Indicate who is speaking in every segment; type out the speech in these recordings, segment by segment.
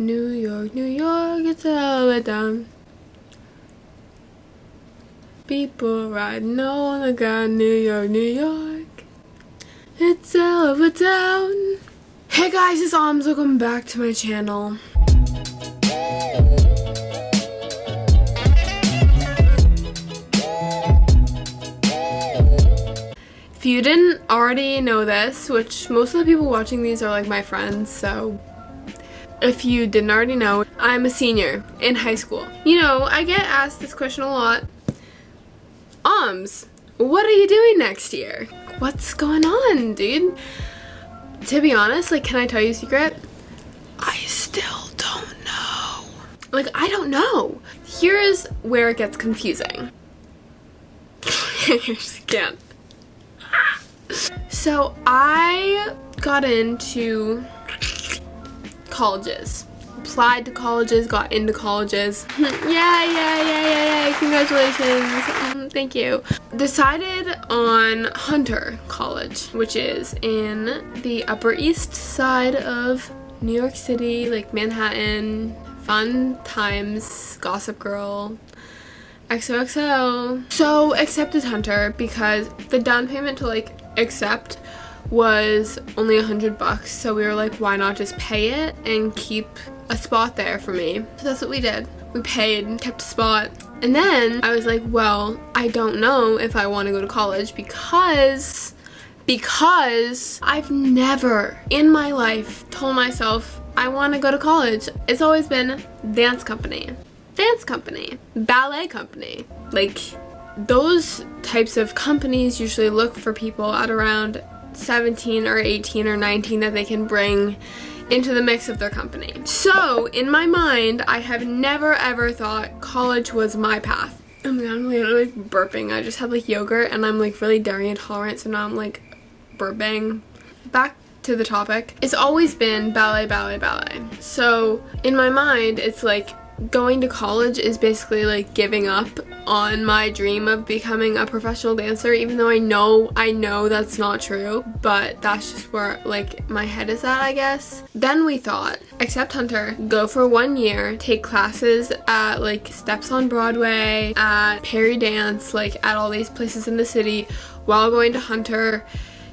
Speaker 1: New York, New York, it's a hell of a town. People riding on the ground. New York, New York, it's a hell of a town. Hey guys, it's Alms. Welcome back to my channel. If you didn't already know this, which most of the people watching these are like my friends, so if you didn't already know, I'm a senior in high school. You know, I get asked this question a lot. What are you doing next year? What's going on, dude? To be honest, like, can I tell you a secret? I still don't know. Like, I don't know. Here's where it gets confusing. I just can't. So I got into colleges. Applied to colleges, got into colleges. Yay, congratulations. Thank you. Decided on Hunter College, which is in the Upper East Side of New York City, like Manhattan, fun times, Gossip Girl, XOXO. So accepted Hunter because the down payment to like accept was only $100, so we were like, why not just pay it and keep a spot there for me? So that's what we did. We paid, kept a spot, and then I was like, well, I don't know if I want to go to college because I've never in my life told myself I want to go to college. It's always been dance company, ballet company. Like, those types of companies usually look for people at around 17 or 18 or 19 that they can bring into the mix of their company. So in my mind, I have never ever thought college was my path. Oh my god, I'm literally like burping. I just had like yogurt and I'm like really dairy intolerant, so now I'm like burping. Back to the topic. It's always been ballet. So in my mind, it's like going to college is basically like giving up on my dream of becoming a professional dancer, even though I know that's not true, but that's just where like my head is at, I guess. Then we thought, accept Hunter, go for 1 year, take classes at like Steps on Broadway, at Perry Dance, like at all these places in the city while going to Hunter,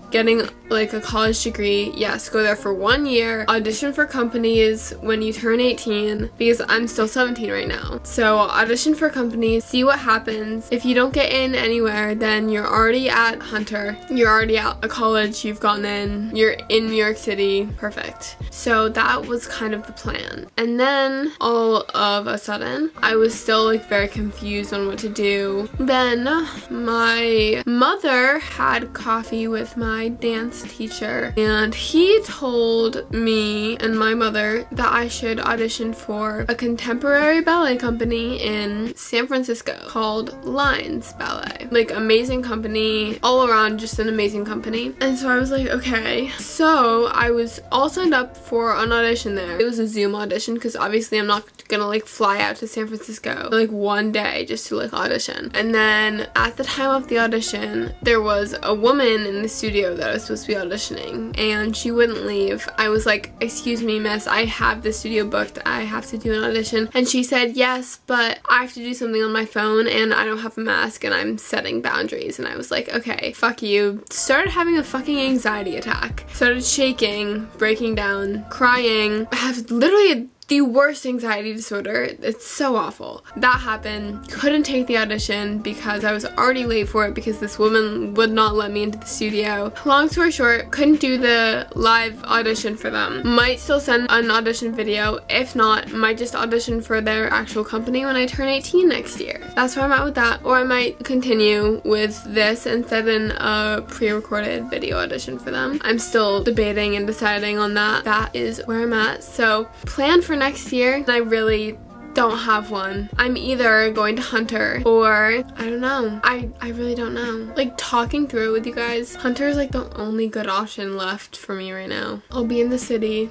Speaker 1: getting like a college degree. Yes, go there for 1 year, audition for companies when you turn 18, because I'm still 17 right now. So audition for companies, see what happens. If you don't get in anywhere, then you're already at Hunter, you're already at a college, you've gotten in, you're in New York City, perfect. So that was kind of the plan. And then all of a sudden, I was still like very confused on what to do. Then my mother had coffee with my dance teacher, and he told me and my mother that I should audition for a contemporary ballet company in San Francisco called Lines Ballet. Like, amazing company, all around just an amazing company. And so I was like, okay. So I was all signed up for an audition there. It was a Zoom audition because obviously I'm not gonna like fly out to San Francisco for like 1 day just to like audition. And then at the time of the audition, there was a woman in the studio that I was supposed to be auditioning, and she wouldn't leave. I was like, excuse me, miss, I have the studio booked, I have to do an audition. And she said, yes, but I have to do something on my phone and I don't have a mask and I'm setting boundaries. And I was like, okay, fuck you. Started having a fucking anxiety attack. Started shaking, breaking down, crying. I have literally the worst anxiety disorder. It's so awful. That happened. Couldn't take the audition because I was already late for it because this woman would not let me into the studio. Long story short, couldn't do the live audition for them. Might still send an audition video. If not, might just audition for their actual company when I turn 18 next year. That's where I'm at with that. Or I might continue with this and send in a pre-recorded video audition for them. I'm still debating and deciding on that. That is where I'm at. So plan for next year, and I really don't have one. I'm either going to Hunter or I don't know. I really don't know. Like, talking through it with you guys, Hunter is like the only good option left for me right now. I'll be in the city.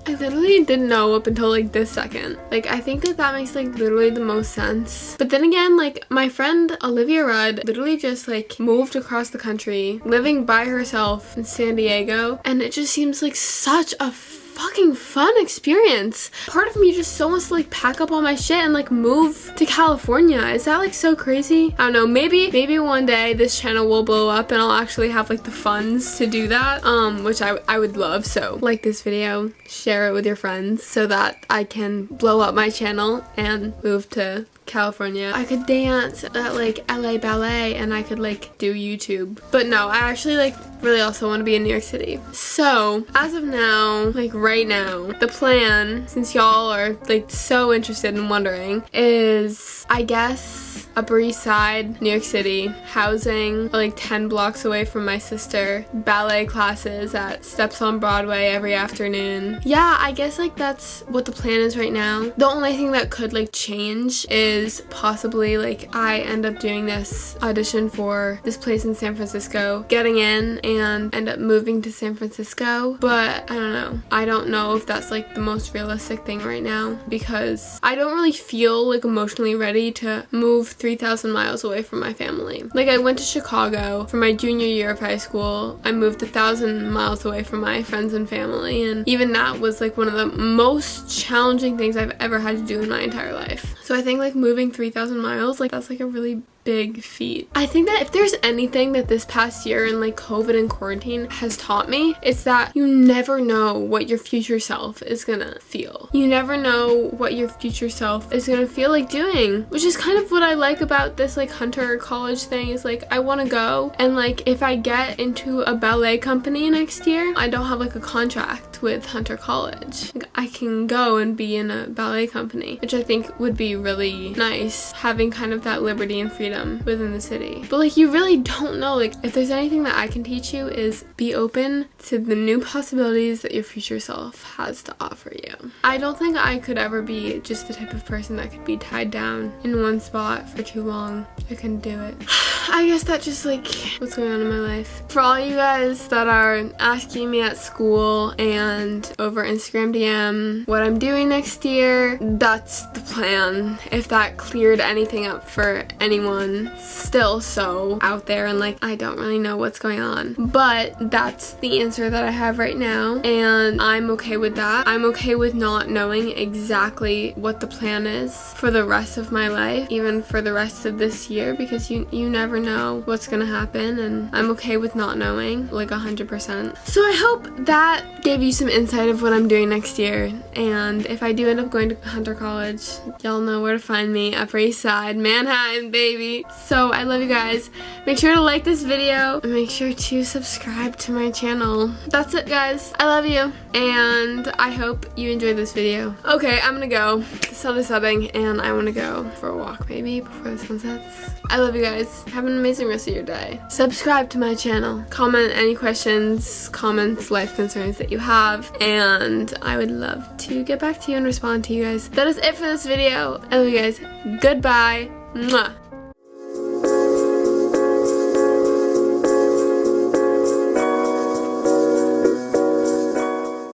Speaker 1: I literally didn't know up until like this second. Like, I think that makes like literally the most sense. But then again, like, my friend Olivia Rudd literally just like moved across the country, living by herself in San Diego, and it just seems like such a fucking fun experience. Part of me just so wants to like pack up all my shit and like move to California. Is that like so crazy? I don't know, maybe one day this channel will blow up and I'll actually have like the funds to do that, which I would love. So like this video, share it with your friends so that I can blow up my channel and move to California. I could dance at like LA Ballet and I could like do YouTube. But no, I actually like really also want to be in New York City. So as of now, like right now, the plan, since y'all are like so interested and wondering, is I guess Upper East Side, New York City, housing like 10 blocks away from my sister, ballet classes at Steps on Broadway every afternoon. Yeah, I guess like that's what the plan is right now. The only thing that could like change is possibly like I end up doing this audition for this place in San Francisco, getting in and end up moving to San Francisco. But I don't know. I don't know if that's like the most realistic thing right now because I don't really feel like emotionally ready to move 3,000 miles away from my family. Like I went to Chicago for my junior year of high school. I moved 1,000 miles away from my friends and family, and even that was like one of the most challenging things I've ever had to do in my entire life. So I think like moving 3,000 miles, like that's like a really big feat. I think that if there's anything that this past year and like COVID and quarantine has taught me, it's that you never know what your future self is gonna feel. You never know what your future self is gonna feel like doing, which is kind of what I like about this like Hunter College thing is like I want to go and like if I get into a ballet company next year, I don't have like a contract with Hunter College. Like, I can go and be in a ballet company, which I think would be really nice, having kind of that liberty and freedom within the city. But like you really don't know, like if there's anything that I can teach you is be open to the new possibilities that your future self has to offer you. I don't think I could ever be just the type of person that could be tied down in one spot for too long. I couldn't do it. I guess that's just like what's going on in my life. For all you guys that are asking me at school and over Instagram DM what I'm doing next year, that's the plan. If that cleared anything up for anyone still so out there and like I don't really know what's going on, but that's the answer that I have right now and I'm okay with that. I'm okay with not knowing exactly what the plan is for the rest of my life, even for the rest of this year, because you never know what's gonna happen, and I'm okay with not knowing like 100%. So I hope that gave you some insight of what I'm doing next year, and if I do end up going to Hunter College, y'all know where to find me. Upper East Side, Manhattan, baby. So I love you guys. Make sure to like this video and make sure to subscribe to my channel. That's it, guys. I love you and I hope you enjoyed this video. Okay, I'm gonna go. The sun is setting and I want to go for a walk maybe before the sun sets. I love you guys. Have an amazing rest of your day. Subscribe to my channel. Comment any questions, comments, life concerns that you have, and I would love to get back to you and respond to you guys. That is it for this video. I love you guys. Goodbye. Mwah.